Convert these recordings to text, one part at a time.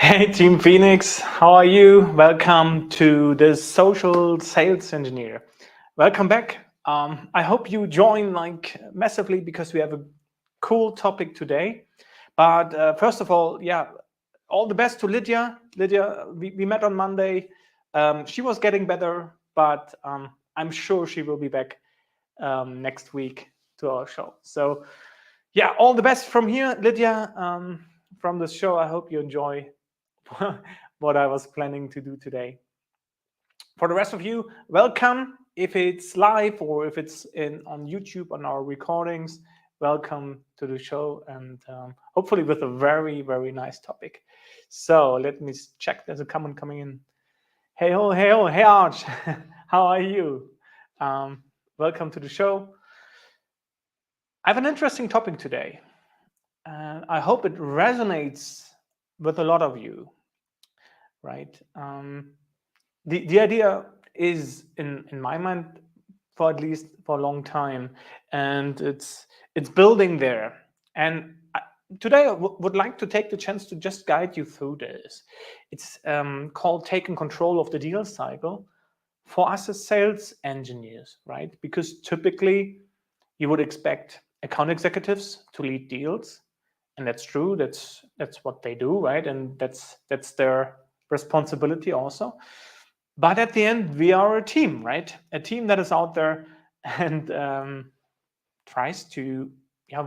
Hey, Team Phoenix, how are you? Welcome to the Social Sales Engineer. Welcome back. I hope you join like massively because we have a cool topic today. But first of all, all the best to Lydia. Lydia, we met on Monday. She was getting better, but I'm sure she will be back next week to our show. So, all the best from here, Lydia, from the show. I hope you enjoy what I was planning to do today. For the rest of you, welcome. If it's live or if it's on YouTube on our recordings, welcome to the show, and hopefully with a very, very nice topic. So let me check. There's a comment coming in. Hey ho, hey ho, hey Arch, how are you? Welcome to the show. I have an interesting topic today, and I hope it resonates with a lot of you. Right? The idea is in my mind for at least for a long time, and it's building there. And today I would like to take the chance to just guide you through this. It's called taking control of the deal cycle for us as sales engineers, right? Because typically you would expect account executives to lead deals, and that's true. That's what they do, right? And that's their responsibility also. But at the end, we are a team, right? A team that is out there and tries to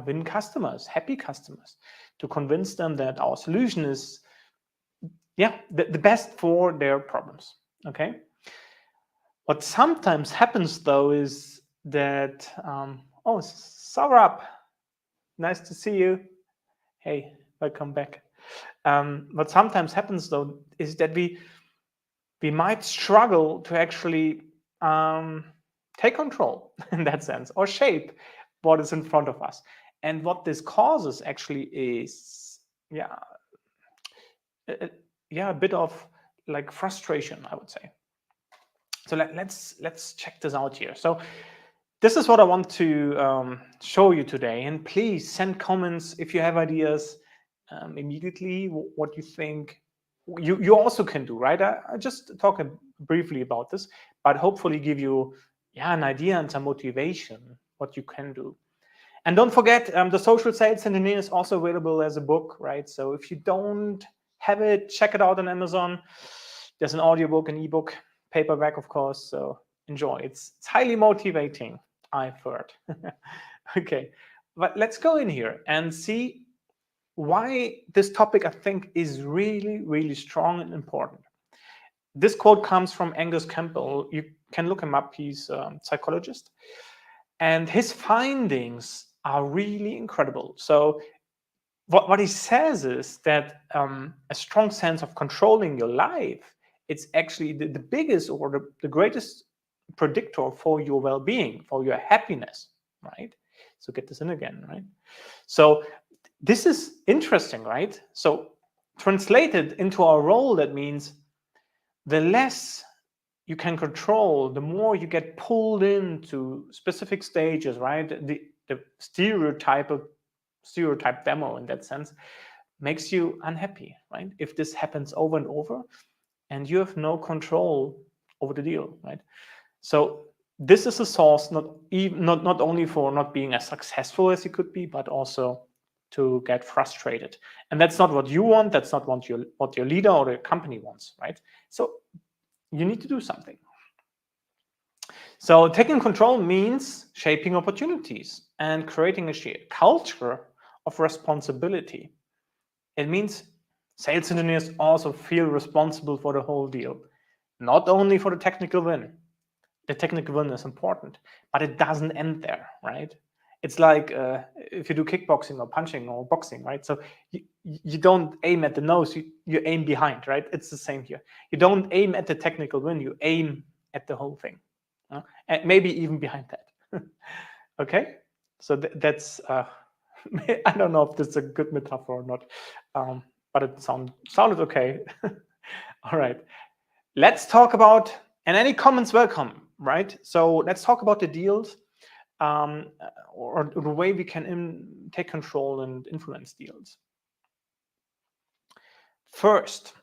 win customers, happy customers, to convince them that our solution is the best for their problems. Okay. What sometimes happens though is that Saurabh, nice to see you. Hey, welcome back. What sometimes happens though is that we might struggle to actually take control in that sense, or shape what is in front of us. And what this causes actually is a bit of like frustration, I would say. So let's check this out here. So this is what I want to show you today. And please send comments if you have ideas immediately, what you think you also can do, right? I just talk briefly about this, but hopefully give you an idea and some motivation what you can do. And don't forget, the Social Sales Engineer is also available as a book, right? So if you don't have it, check it out on Amazon. There's an audiobook, an ebook, paperback, of course. So enjoy. It's highly motivating, I've heard. Okay, but let's go in here and see why this topic, I think, is really, really strong and important. This quote comes from Angus Campbell. You can look him up. He's a psychologist. And his findings are really incredible. So what he says is that a strong sense of controlling your life, it's actually the biggest or the greatest predictor for your well-being, for your happiness, right? So get this in again, right? So this is interesting, right? So translated into our role, that means the less you can control, the more you get pulled into specific stages, right? The stereotype demo in that sense makes you unhappy, right? If this happens over and over and you have no control over the deal, right? So this is a source not only for not being as successful as you could be, but also to get frustrated. And that's not what you want. That's not what your leader or the company wants, right? So you need to do something. So taking control means shaping opportunities and creating a shared culture of responsibility. It means sales engineers also feel responsible for the whole deal, not only for the technical win. The technical win is important, but it doesn't end there, right? It's like if you do kickboxing or punching or boxing, right? So you don't aim at the nose, you aim behind, right? It's the same here. You don't aim at the technical win, you aim at the whole thing. And maybe even behind that. Okay? So that's, I don't know if this is a good metaphor or not, but it sounded okay. All right. Let's talk about, and any comments welcome, right? So let's talk about the deals or the way we can take control and influence deals. First,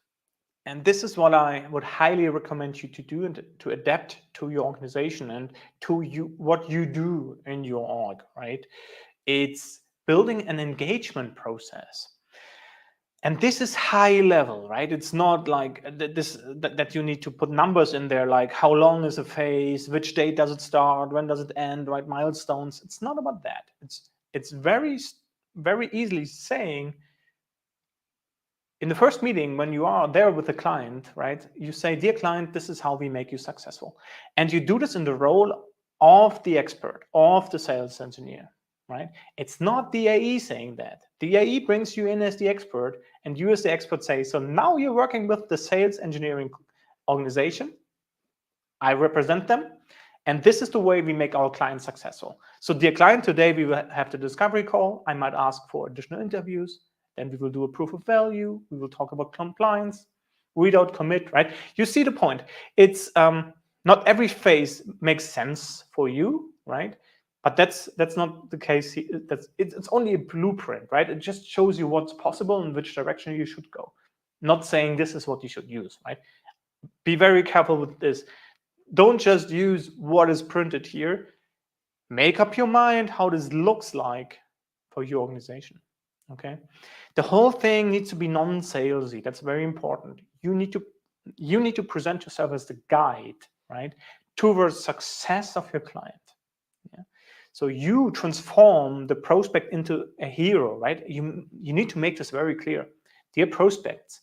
and this is what I would highly recommend you to do and to adapt to your organization and to what you do in your org, right? It's building an engagement process. And this is high level, right? It's not like that you need to put numbers in there, like how long is a phase, which date does it start, when does it end, right? Milestones. It's not about that. It's very easily saying, in the first meeting, when you are there with the client, right, you say, dear client, this is how we make you successful. And you do this in the role of the expert, of the sales engineer, right? It's not the AE saying that. The AE brings you in as the expert, and you as the expert say, so now you're working with the sales engineering organization. I represent them. And this is the way we make our clients successful. So dear client, today we will have the discovery call. I might ask for additional interviews. Then we will do a proof of value. We will talk about compliance, read out, commit, right? You see the point. It's not every phase makes sense for you, right? But that's not the case. It's only a blueprint, right? It just shows you what's possible and which direction you should go. Not saying this is what you should use, right? Be very careful with this. Don't just use what is printed here. Make up your mind how this looks like for your organization. Okay, the whole thing needs to be non-salesy. That's very important. You need to present yourself as the guide, right, towards success of your client. Yeah? So you transform the prospect into a hero, right? You need to make this very clear. Dear prospects,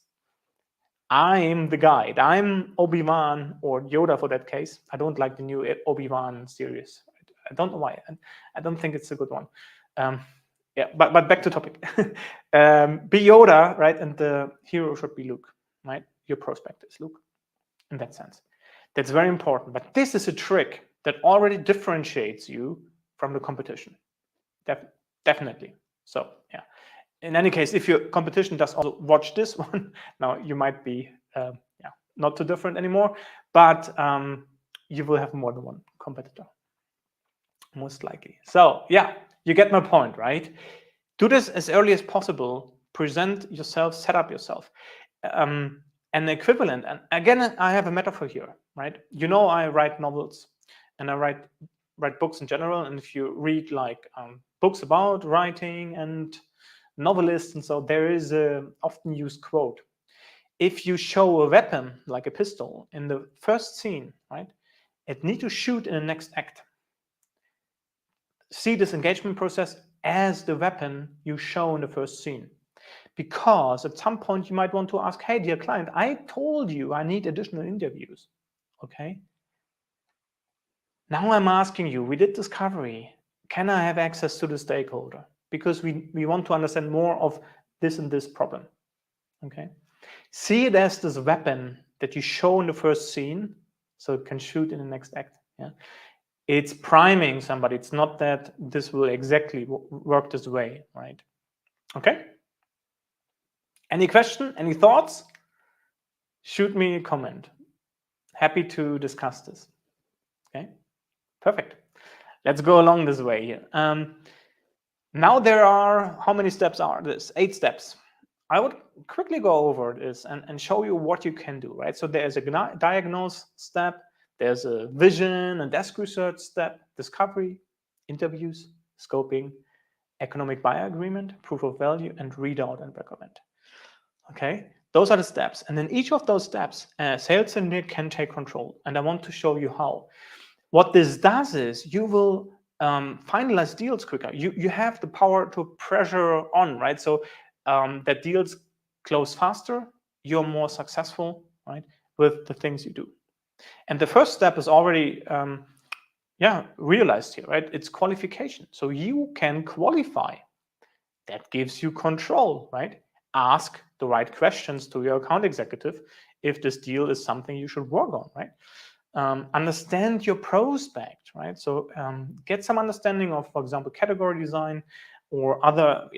I'm the guide. I'm Obi-Wan, or Yoda for that case. I don't like the new Obi-Wan series. I don't know why. I don't think it's a good one. Yeah, but back to topic. Be Yoda, right? And the hero should be Luke, right? Your prospect is Luke, in that sense. That's very important. But this is a trick that already differentiates you from the competition. Definitely. So, yeah. In any case, if your competition does also watch this one, now you might be not too different anymore, but you will have more than one competitor, most likely. So yeah, you get my point, right? Do this as early as possible. Present yourself, set up yourself. An equivalent, and again, I have a metaphor here, right? You know, I write novels and I write books in general, and if you read like books about writing and novelists, and so there is a often used quote: if you show a weapon like a pistol in the first scene, right, it need to shoot in the next act. See this engagement process as the weapon you show in the first scene, because at some point you might want to ask, hey dear client, I told you I need additional interviews. Okay, now I'm asking you, we did discovery, can I have access to the stakeholder? Because we want to understand more of this and this problem. Okay, see it as this weapon that you show in the first scene, so it can shoot in the next act. Yeah, it's priming somebody. It's not that this will exactly work this way, right? Okay. Any question? Any thoughts? Shoot me a comment. Happy to discuss this. Okay. Perfect. Let's go along this way here. Now there are, how many steps are this? 8 steps. I would quickly go over this and show you what you can do, right? So there's a diagnose step, there's a vision and desk research step, discovery, interviews, scoping, economic buyer agreement, proof of value, and readout and recommend. Okay, those are the steps. And in each of those steps, sales engineer can take control. And I want to show you how. What this does is you will finalize deals quicker. You have the power to pressure on, right? So that deals close faster, you're more successful, right, with the things you do. And the first step is already realized here, right? It's qualification. So you can qualify. That gives you control, right? Ask the right questions to your account executive if this deal is something you should work on, right? Understand your prospect, right? So get some understanding of, for example, category design or other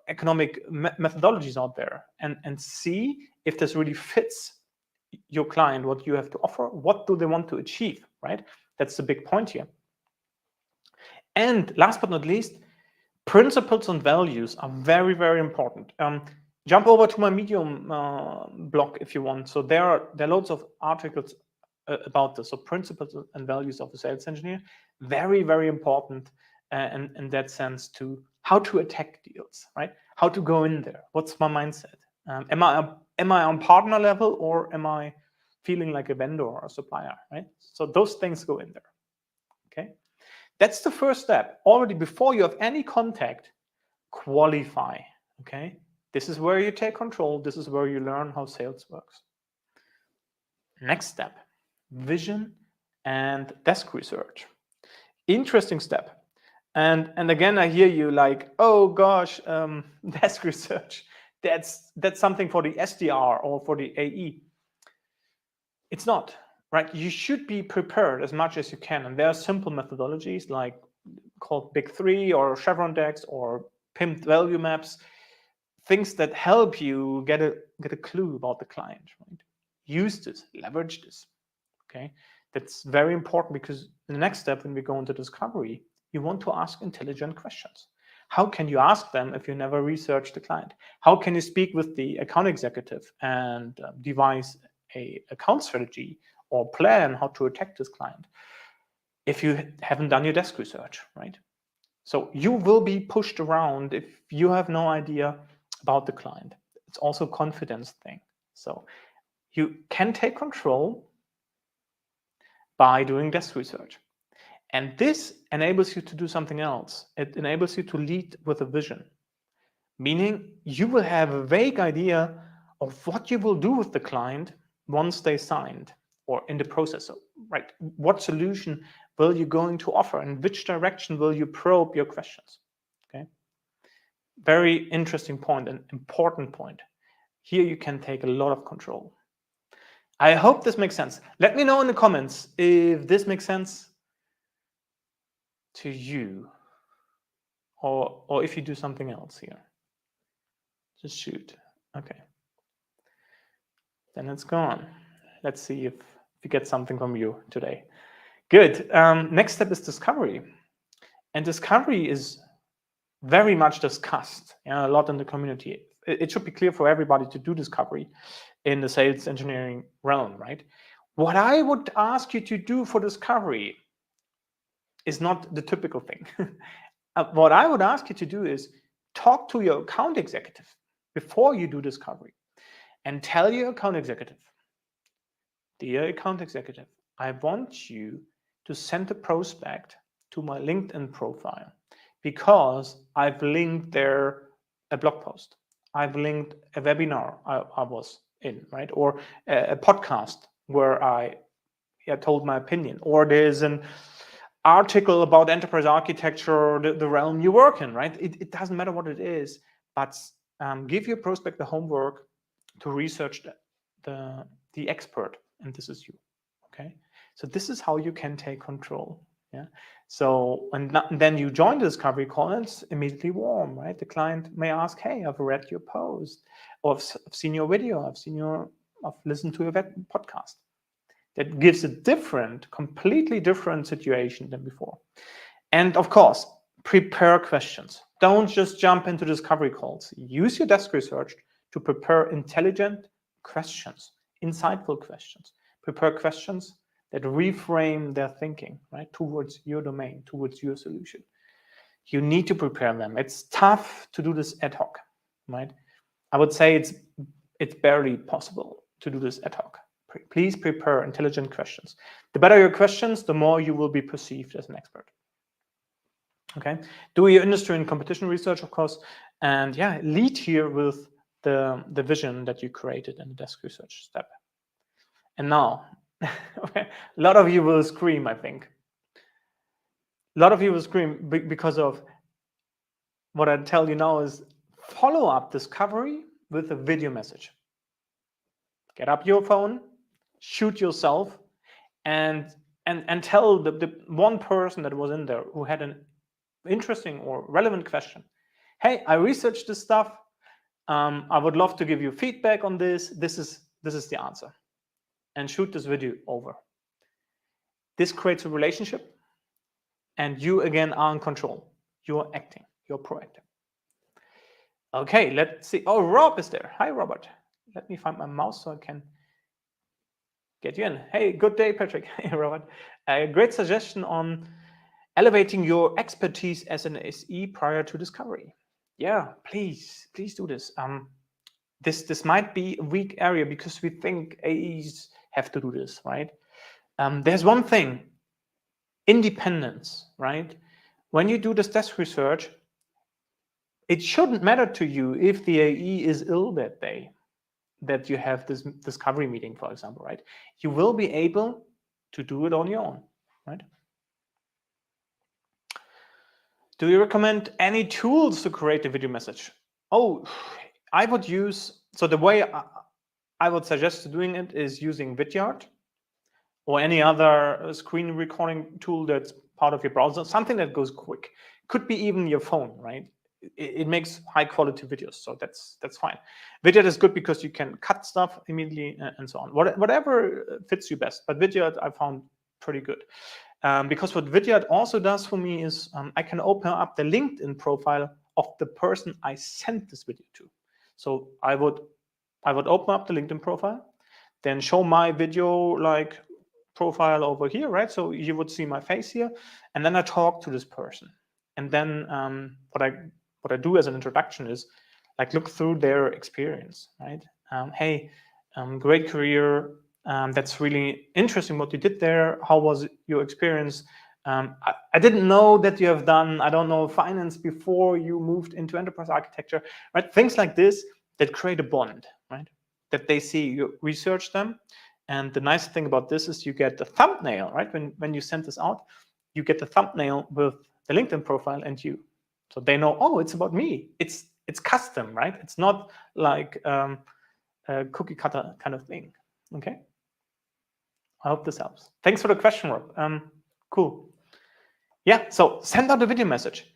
economic methodologies out there, and see if this really fits your client, what you have to offer, what do they want to achieve, right? That's the big point here. And last but not least, principles and values are very, very important. Jump over to my Medium blog if you want. So there are loads of articles about this. So principles and values of a sales engineer, very, very important in that sense, to how to attack deals, right? How to go in there. What's my mindset? Am I on partner level, or am I feeling like a vendor or a supplier, right? So those things go in there. Okay, that's the first step. Already before you have any contact, qualify. Okay, this is where you take control. This is where you learn how sales works. Next step, vision and desk research. Interesting step. And again, I hear you like, oh gosh, desk research. That's something for the SDR or for the AE. It's not, right? You should be prepared as much as you can. And there are simple methodologies like called Big Three or Chevron decks or pimped value maps, things that help you get a clue about the client, right? Use this, leverage this. Okay, that's very important, because the next step when we go into discovery, you want to ask intelligent questions. How can you ask them if you never research the client? How can you speak with the account executive and devise a account strategy or plan how to attack this client if you haven't done your desk research, right? So you will be pushed around if you have no idea about the client. It's also a confidence thing. So you can take control by doing desk research. And this enables you to do something else. It enables you to lead with a vision, meaning you will have a vague idea of what you will do with the client once they signed or in the process, right? What solution will you going to offer, and which direction will you probe your questions? Okay. Very interesting point, an important point. Here you can take a lot of control. I hope this makes sense. Let me know in the comments if this makes sense to you, or if you do something else here. Just shoot. Okay. Then it's gone. Let's see if we get something from you today. Good. Next step is discovery. And discovery is very much discussed, a lot in the community. It should be clear for everybody to do discovery in the sales engineering realm, right? What I would ask you to do for discovery is not the typical thing. What I would ask you to do is talk to your account executive before you do discovery and tell your account executive, dear account executive, I want you to send a prospect to my LinkedIn profile because I've linked there a blog post. I've linked a webinar I was in, right? Or a podcast where I told my opinion, or there's an article about enterprise architecture, the realm you work in, right? It doesn't matter what it is, but give your prospect the homework to research the expert, and this is you. Okay, so this is how you can take control. Yeah. So and then you join the discovery call, and it's immediately warm, right? The client may ask, "Hey, I've read your post, or I've seen your video, I've listened to your podcast." That gives a completely different situation than before. And of course, prepare questions. Don't just jump into discovery calls. Use your desk research to prepare intelligent questions, insightful questions. Prepare questions that reframe their thinking, right, towards your domain, towards your solution. You need to prepare them. It's tough to do this ad hoc, right? I would say it's barely possible to do this ad hoc. Please prepare intelligent questions. The better your questions, the more you will be perceived as an expert. Okay, do your industry and competition research, of course, and yeah, lead here with the vision that you created in the desk research step. And now, a lot of you will scream, I think. A lot of you will scream because of what I tell you now is follow up discovery with a video message. Get up your phone, shoot yourself, and tell the one person that was in there who had an interesting or relevant question. Hey, I researched this stuff. I would love to give you feedback on this. This is the answer. And shoot this video over. This creates a relationship, and you again are in control. You're acting. You're proactive. Okay, let's see. Oh, Rob is there. Hi, Robert. Let me find my mouse so I can get you in. Hey, good day, Patrick. Hey, Robert. A great suggestion on elevating your expertise as an SE prior to discovery. Yeah, please do this. This might be a weak area because we think AEs have to do this, right? There's one thing, independence, right? When you do this desk research, it shouldn't matter to you if the AE is ill that day, that you have this discovery meeting, for example, right? You will be able to do it on your own, right? Do you recommend any tools to create a video message? Oh, I would use, so the way I would suggest doing it is using Vidyard or any other screen recording tool that's part of your browser, something that goes quick. Could be even your phone, right? It makes high quality videos, so that's fine. Vidyard is good because you can cut stuff immediately and so on. Whatever fits you best, but Vidyard I found pretty good. Because what Vidyard also does for me is I can open up the LinkedIn profile of the person I sent this video to. So I would open up the LinkedIn profile, then show my video like profile over here, right? So you would see my face here, and then I talk to this person. And then what I do as an introduction is like look through their experience, right? Hey, great career. That's really interesting what you did there. How was your experience? I didn't know that you have done, I don't know, finance before you moved into enterprise architecture, right? Things like this that create a bond, right? That they see you research them. And the nice thing about this is you get the thumbnail, right? When you send this out, you get the thumbnail with the LinkedIn profile and you. So they know, oh, it's about me. It's custom, right? It's not like a cookie cutter kind of thing. Okay. I hope this helps. Thanks for the question, Rob. Cool. Yeah. So send out a video message.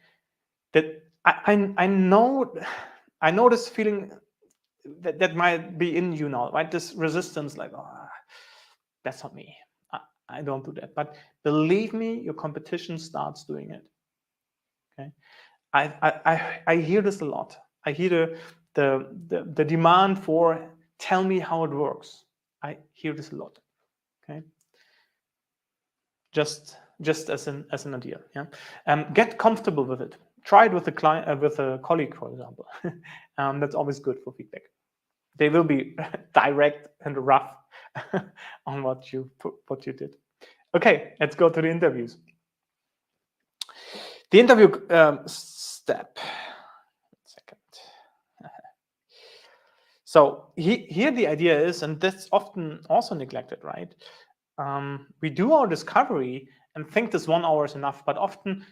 That I know this feeling that might be in you now, right? This resistance, like, oh, that's not me. I don't do that. But believe me, your competition starts doing it. Okay. I hear this a lot. I hear the demand for tell me how it works. I hear this a lot. Okay. Just as an idea. Yeah. Get comfortable with it. Try it with a client, with a colleague, for example. That's always good for feedback. They will be direct and rough on what you did. Okay, let's go to the interviews. The interview step. Second. So here the idea is, and that's often also neglected, right? We do our discovery and think this 1 hour is enough, but often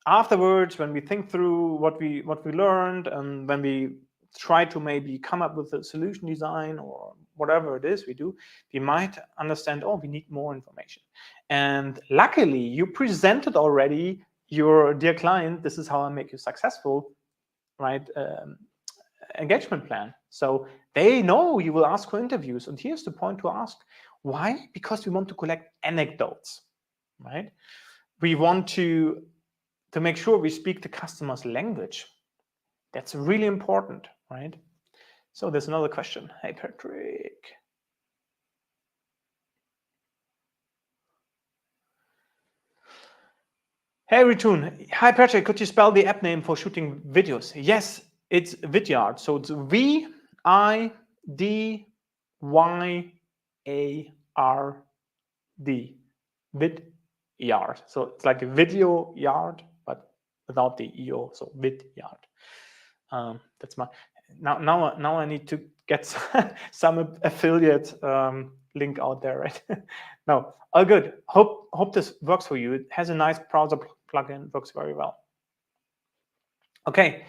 afterwards, when we think through what we learned, and when we try to maybe come up with a solution design or whatever it is we do, we might understand, oh, we need more information. And luckily, you presented already your dear client, this is how I make you successful, right? Engagement plan. So they know you will ask for interviews. And here's the point to ask. Why? Because we want to collect anecdotes, right? We want to make sure we speak the customer's language. That's really important, right? So there's another question. Hey, Patrick. Hey, Ritun. Hi, Patrick. Could you spell the app name for shooting videos? Yes, it's Vidyard. So it's VIDYARD. Vidyard. So it's like a video yard, but without the EO. So Vidyard. That's my now I need to get some affiliate link out there, right? No, all good. Hope this works for you. It has a nice browser plugin, works very well. Okay,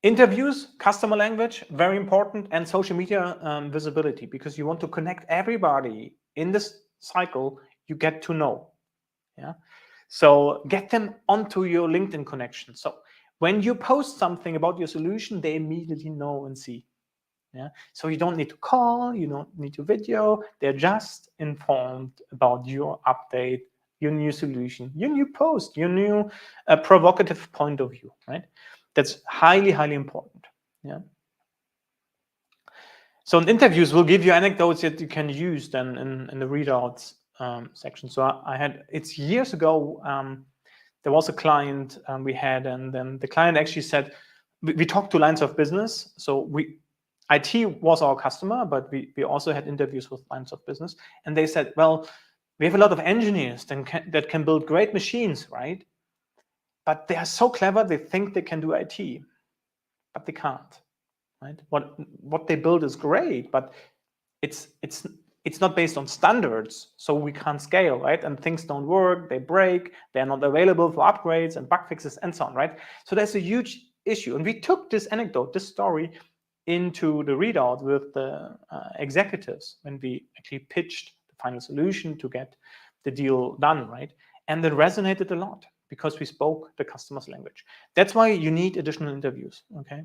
interviews, customer language, very important, and social media visibility, because you want to connect everybody in this cycle you get to know. Yeah, so get them onto your LinkedIn connection. So when you post something about your solution, they immediately know and see. Yeah, so you don't need to call, you don't need to video. They're just informed about your update, your new solution, your new post, your new provocative point of view. Right? That's highly important. Yeah. So in interviews, we'll give you anecdotes that you can use then in the readouts section. So it's years ago, there was a client we had, and then the client actually said, we talked to lines of business. So IT was our customer, but we also had interviews with lines of business. And they said, well, we have a lot of engineers that can build great machines, right? But they are so clever, they think they can do IT, but they can't. Right? What they build is great, but it's not based on standards, so we can't scale, right? And things don't work, they break, they're not available for upgrades and bug fixes and so on, right? So there's a huge issue, and we took this anecdote, this story, into the readout with the executives when we actually pitched the final solution to get the deal done, right? And it resonated a lot because we spoke the customer's language. That's why you need additional interviews, okay?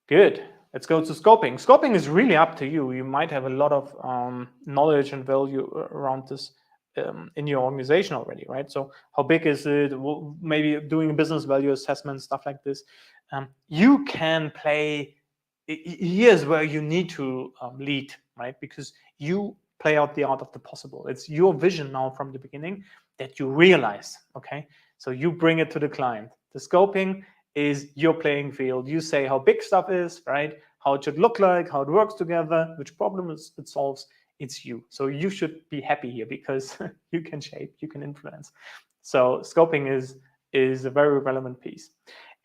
Good. Let's go to scoping. Scoping is really up to you. You might have a lot of knowledge and value around this in your organization already, right? So how big is it? Maybe doing a business value assessment, stuff like this. You can play. Here's where you need to lead, right? Because you play out the art of the possible. It's your vision now from the beginning that you realize, okay? So you bring it to the client. The scoping is your playing field. You say how big stuff is, right? How it should look like, how it works together, which problem it solves. It's you. So you should be happy here because you can shape, you can influence. So scoping is a very relevant piece.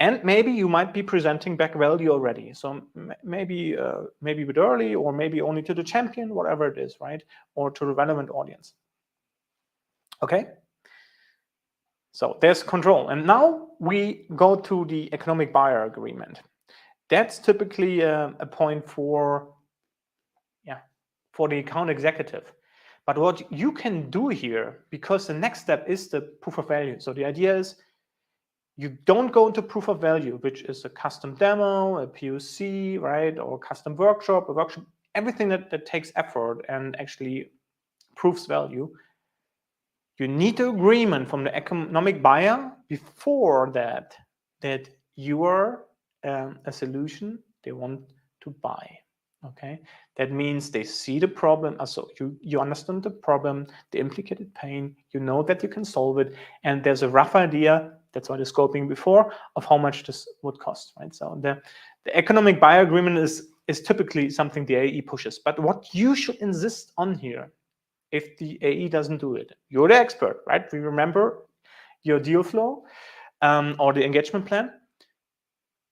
And maybe you might be presenting back value already. So maybe a bit early, or maybe only to the champion, whatever it is, right? Or to the relevant audience. Okay. So there's control. And now we go to the economic buyer agreement. That's typically a point for the account executive. But what you can do here, because the next step is the proof of value. So the idea is you don't go into proof of value, which is a custom demo, a POC, right? Or a custom workshop, everything that takes effort and actually proves value. You need the agreement from the economic buyer before that you are a solution they want to buy. Okay, that means they see the problem. So you understand the problem, the implicated pain. You know that you can solve it, and there's a rough idea. That's why the scoping before of how much this would cost, right? So the economic buyer agreement is typically something the AE pushes. But what you should insist on here, if the AE doesn't do it, you're the expert, right? We remember your deal flow or the engagement plan.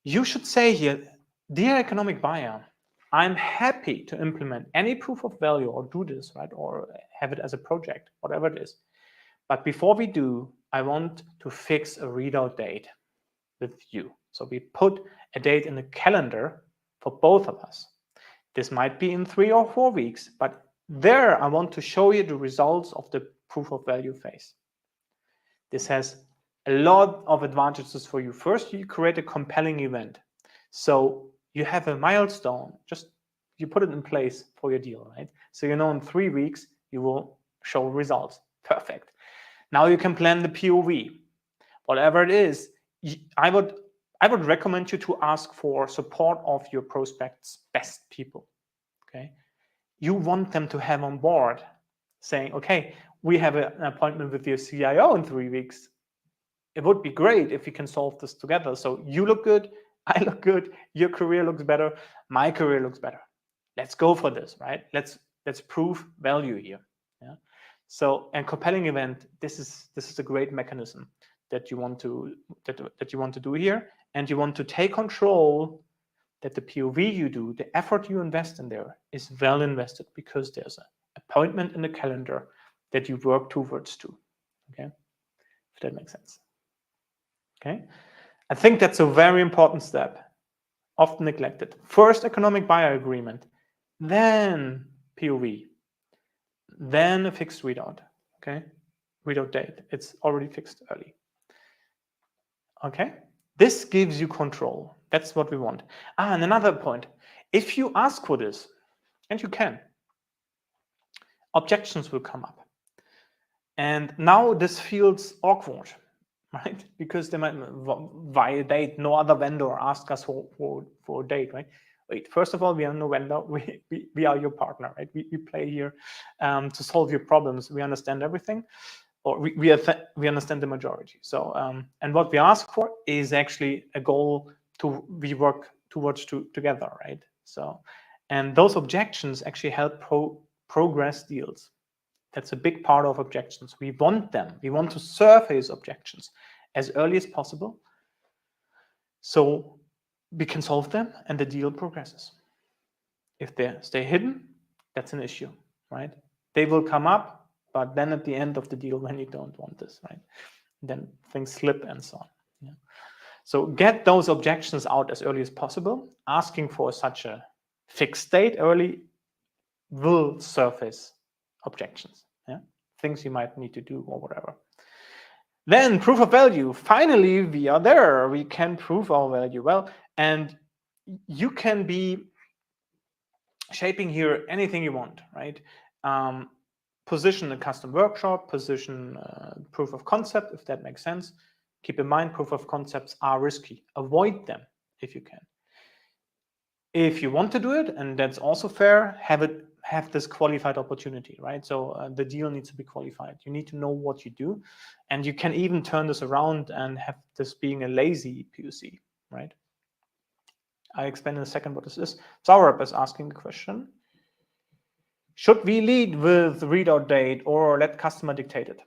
You should say here, dear economic buyer, I'm happy to implement any proof of value or do this, right? Or have it as a project, whatever it is. But before we do, I want to fix a readout date with you. So we put a date in the calendar for both of us. This might be in 3 or 4 weeks, but there I want to show you the results of the proof of value phase. This has a lot of advantages for you. First, you create a compelling event. So you have a milestone, just you put it in place for your deal, right? So you know in 3 weeks you will show results. Perfect. Now you can plan the POV. Whatever it is, I would recommend you to ask for support of your prospects' best people. Okay, you want them to have on board, saying, "Okay, we have an appointment with your CIO in 3 weeks. It would be great if we can solve this together. So you look good, I look good, your career looks better, my career looks better. Let's go for this, right? Let's prove value here." Yeah. So, and compelling event, this is a great mechanism that you want to do here, and you want to take control that the POV you do, the effort you invest in there is well invested because there's an appointment in the calendar that you work towards to. Okay, if that makes sense. Okay, I think that's a very important step, often neglected. First, economic buyer agreement, then POV, then a fixed readout. Okay, readout date, it's already fixed early. Okay, this gives you control. That's what we want. And another point, if you ask for this, and you can, objections will come up. And now this feels awkward. right? Because they might violate no other vendor ask us for a date, right? Wait, first of all, we are no vendor. We are your partner, right? We play here to solve your problems. We understand everything, or we understand the majority. So and what we ask for is actually a goal we work towards together, right? So, and those objections actually help progress deals. That's a big part of objections. We want them. We want to surface objections as early as possible, so we can solve them and the deal progresses. If they stay hidden, that's an issue, right? They will come up, but then at the end of the deal, when you don't want this, right, then things slip and so on. Yeah. So get those objections out as early as possible. Asking for such a fixed date early will surface objections, yeah, things you might need to do or whatever. Then proof of value. Finally, we are there. We can prove our value well, and you can be shaping here anything you want, right? Position a custom workshop, position proof of concept, if that makes sense. Keep in mind, proof of concepts are risky. Avoid them if you can. If you want to do it, and that's also fair, have this qualified opportunity, right? So the deal needs to be qualified. You need to know what you do, and you can even turn this around and have this being a lazy POC, right? I'll explain in a second what this is. Saurup is asking the question: should we lead with readout date or let customer dictate it?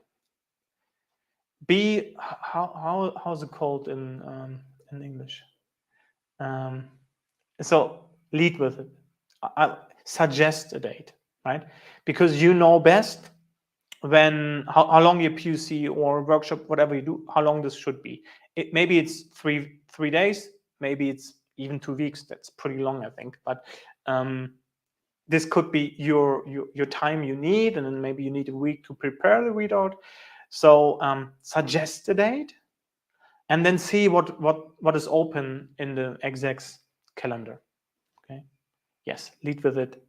How's it called in English? So lead with it. I suggest a date, right? Because you know best how long your POC or workshop, whatever you do, how long this should be. Maybe it's three days, maybe it's even 2 weeks. That's pretty long, I think. But this could be your time you need, and then maybe you need a week to prepare the readout. So suggest a date, and then see what is open in the exec's calendar. Okay. Yes, lead with it.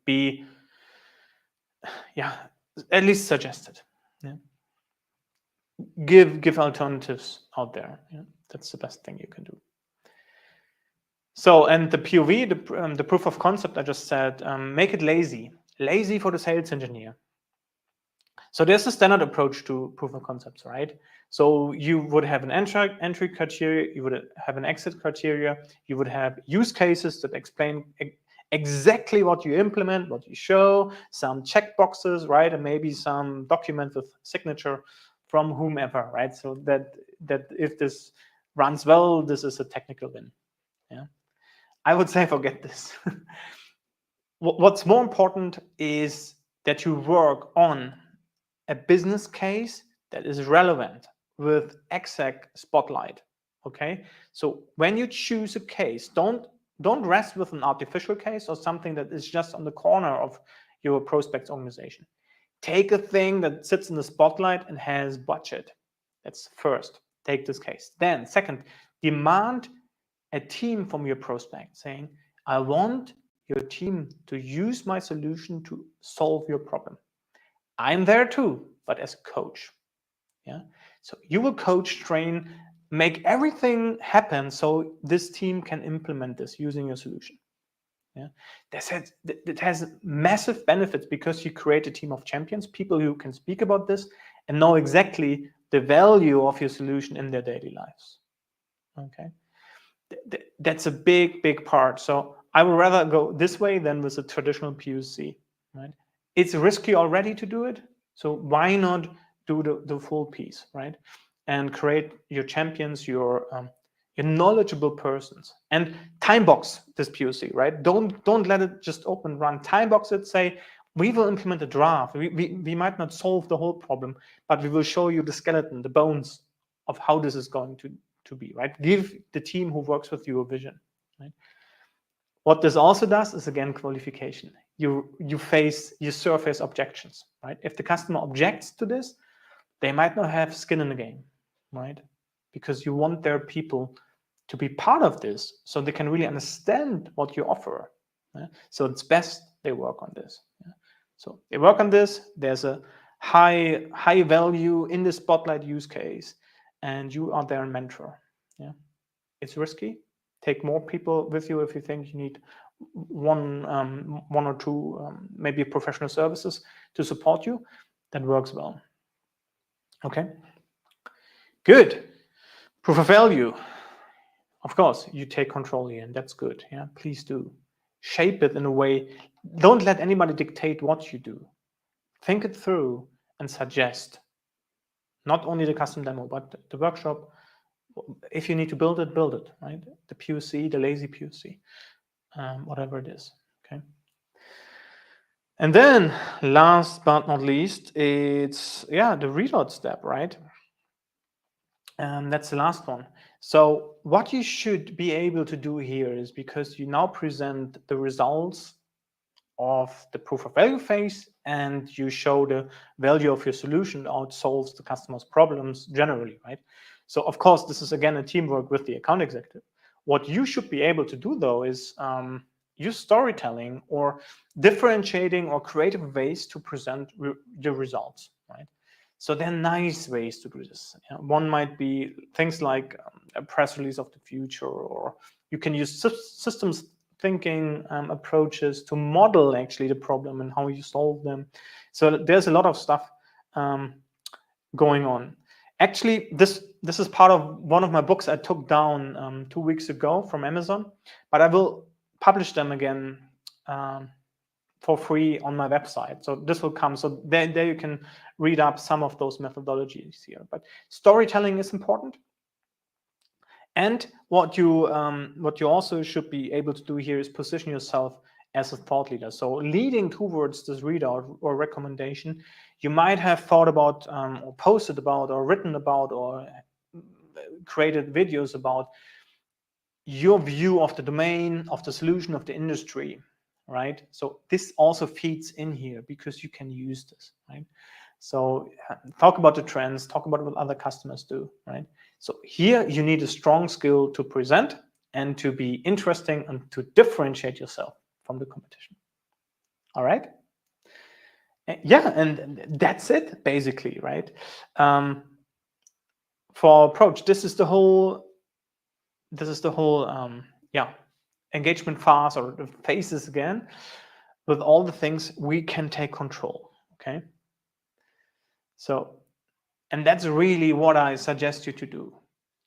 At least suggest it. Yeah. Give alternatives out there. Yeah. That's the best thing you can do. So, and the POV, the proof of concept, I just said, make it lazy for the sales engineer. So there's a standard approach to proof of concepts, right? So you would have an entry criteria, you would have an exit criteria, you would have use cases that explain exactly what you implement, what you show, some checkboxes, right? And maybe some document with signature from whomever, right? So that if this runs well, this is a technical win. Yeah, I would say forget this. What's more important is that you work on a business case that is relevant with exact spotlight. Okay, so when you choose a case, don't rest with an artificial case or something that is just on the corner of your prospect's organization. Take a thing that sits in the spotlight and has budget. That's first. Take this case. Then second, demand a team from your prospect saying, I want your team to use my solution to solve your problem. I'm there too, but as a coach. Yeah. So you will coach, train, make everything happen so this team can implement this using your solution. Yeah. That has massive benefits because you create a team of champions, people who can speak about this and know exactly the value of your solution in their daily lives. Okay. That's a big part. So I would rather go this way than with a traditional POC, right? It's risky already to do it. So why not do the full piece, right? And create your champions, your knowledgeable persons, and time box this POC, right? Don't let it just open run. Time box it. Say we will implement a draft. We might not solve the whole problem, but we will show you the skeleton, the bones of how this is going to be, right? Give the team who works with you a vision, right? What this also does is, again, qualification. You surface objections, right? If the customer objects to this, they might not have skin in the game, right? Because you want their people to be part of this so they can really understand what you offer. Yeah? So it's best they work on this. Yeah? So they work on this. There's a high value in the spotlight use case. and you are their mentor. Yeah, it's risky. Take more people with you if you think you need one or two maybe professional services to support you. That works well. Okay, good. Proof of value. Of course, you take control here, and that's good. Yeah, please do. Shape it in a way. Don't let anybody dictate what you do. Think it through and suggest. Not only the custom demo, but the workshop. If you need to build it, right? The POC, the lazy POC, whatever it is. Okay. And then, last but not least, it's the readout step, right? That's the last one. So what you should be able to do here is, because you now present the results of the proof of value phase and you show the value of your solution, how it solves the customer's problems generally, right? So of course, this is again a teamwork with the account executive. What you should be able to do though is use storytelling or differentiating or creative ways to present your results, right? So there are nice ways to do this. One might be things like a press release of the future, or you can use systems thinking approaches to model actually the problem and how you solve them. So there's a lot of stuff going on. Actually, this is part of one of my books I took down 2 weeks ago from Amazon, but I will publish them again for free on my website. So this will come. So there you can read up some of those methodologies here. But storytelling is important. And what you also should be able to do here is position yourself as a thought leader. So leading towards this readout or recommendation, you might have thought about or posted about or written about or created videos about your view of the domain, of the solution, of the industry, right? So this also feeds in here because you can use this, right? So talk about the trends, talk about what other customers do, right? So here you need a strong skill to present and to be interesting and to differentiate yourself from the competition. All right? Yeah, and that's it basically, right? For approach, this is the whole engagement phase or the phases again, with all the things we can take control. Okay. So, and that's really what I suggest you to do.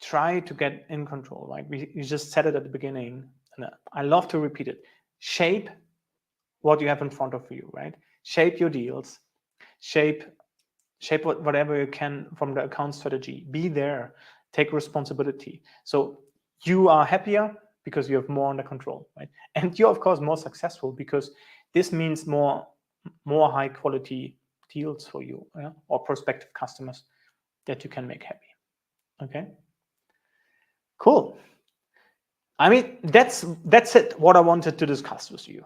Try to get in control, right? We just said it at the beginning, and I love to repeat it. Shape what you have in front of you, right? Shape your deals, shape whatever you can from the account strategy. Be there, take responsibility. So you are happier because you have more under control, right? And you're of course more successful because this means more high quality deals for you, yeah? Or prospective customers that you can make happy. Okay, cool. I mean, that's it, what I wanted to discuss with you.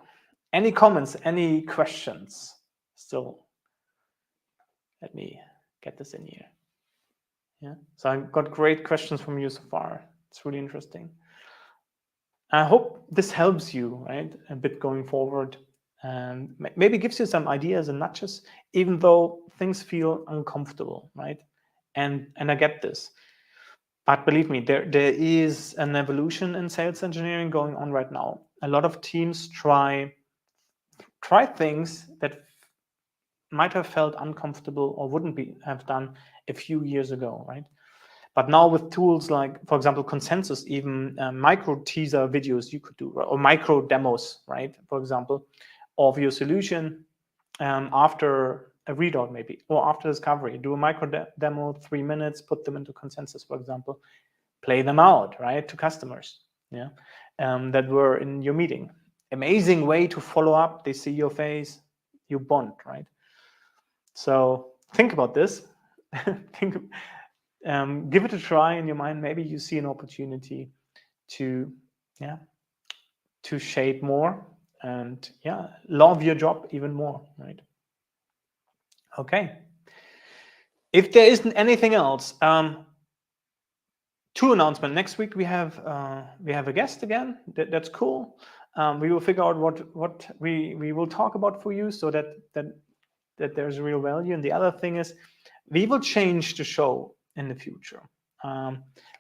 Any comments, any questions? Still, let me get this in here. Yeah, so I've got great questions from you so far. It's really interesting. I hope this helps you, right, a bit going forward, and maybe gives you some ideas and nudges, even though things feel uncomfortable, right? And I get this, but believe me, there is an evolution in sales engineering going on right now. A lot of teams try things that might have felt uncomfortable or wouldn't have done a few years ago, right? But now with tools like, for example, Consensus, even micro teaser videos you could do, or micro demos, right? For example, of your solution after a readout maybe, or after discovery. Do a micro demo, 3 minutes, put them into Consensus, for example. Play them out, right, to customers, yeah, that were in your meeting. Amazing way to follow up. They see your face, you bond, right? So think about this. Give it a try in your mind. Maybe you see an opportunity to shape more and love your job even more, right? Okay. If there isn't anything else, two announcements. Next week we have a guest again. That's cool. We will figure out what we will talk about for you, so that there's real value. And the other thing is, we will change the show in the future.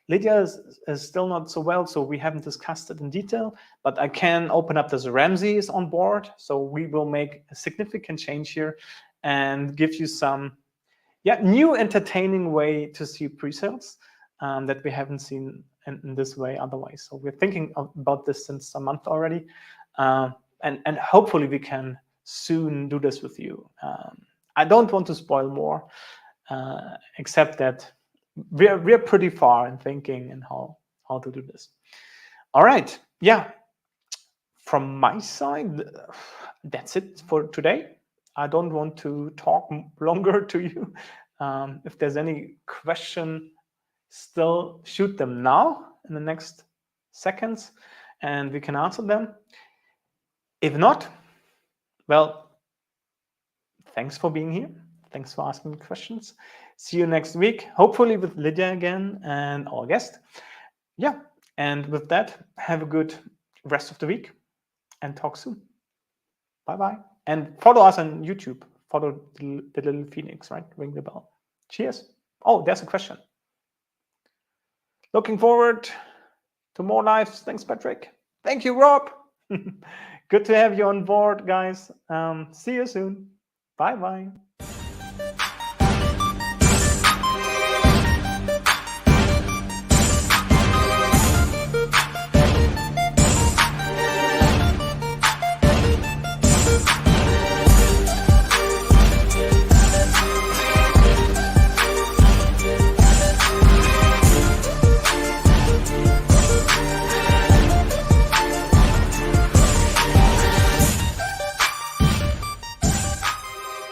Lydia is still not so well, so we haven't discussed it in detail, but I can open up this Ramsey is on board. So we will make a significant change here and give you some new entertaining way to see pre-sales that we haven't seen in this way otherwise. So we're thinking about this since a month already. And hopefully we can soon do this with you. I don't want to spoil more, except that we're pretty far in thinking and how to do this. All right, yeah. From my side, that's it for today. I don't want to talk longer to you. If there's any question, still shoot them now in the next seconds, and we can answer them. If not, well, thanks for being here. Thanks for asking questions. See you next week, hopefully with Lydia again and our guest. Yeah, and with that, have a good rest of the week and talk soon. Bye-bye. And follow us on YouTube. Follow the little phoenix, right? Ring the bell. Cheers. Oh, there's a question. Looking forward to more lives. Thanks, Patrick. Thank you, Rob. Good to have you on board, guys. See you soon. Bye-bye.